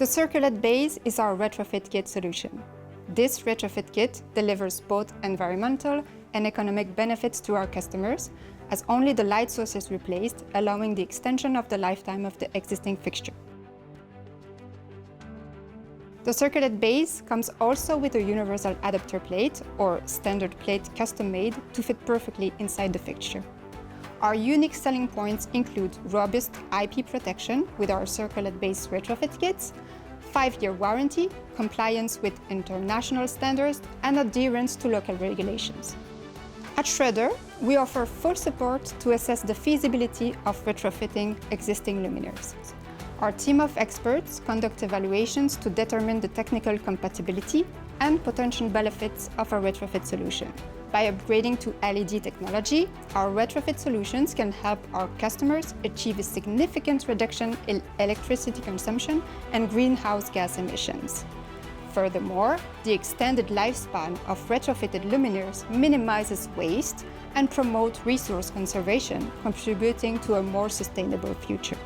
Circulate Base is our retrofit kit solution. This retrofit kit delivers both environmental and economic benefits to our customers, as only the light source is replaced, allowing the extension of the lifetime of the existing fixture. The Circulate Base comes also with a universal adapter plate or standard plate custom-made to fit perfectly inside the fixture. Our unique selling points include robust IP protection with our Circulate Base retrofit kits, 5-year warranty, compliance with international standards, and adherence to local regulations. At Schroeder, we offer full support to assess the feasibility of retrofitting existing luminaires. Our team of experts conduct evaluations to determine the technical compatibility and potential benefits of a retrofit solution. By upgrading to LED technology, our retrofit solutions can help our customers achieve a significant reduction in electricity consumption and greenhouse gas emissions. Furthermore, the extended lifespan of retrofitted luminaires minimizes waste and promotes resource conservation, contributing to a more sustainable future.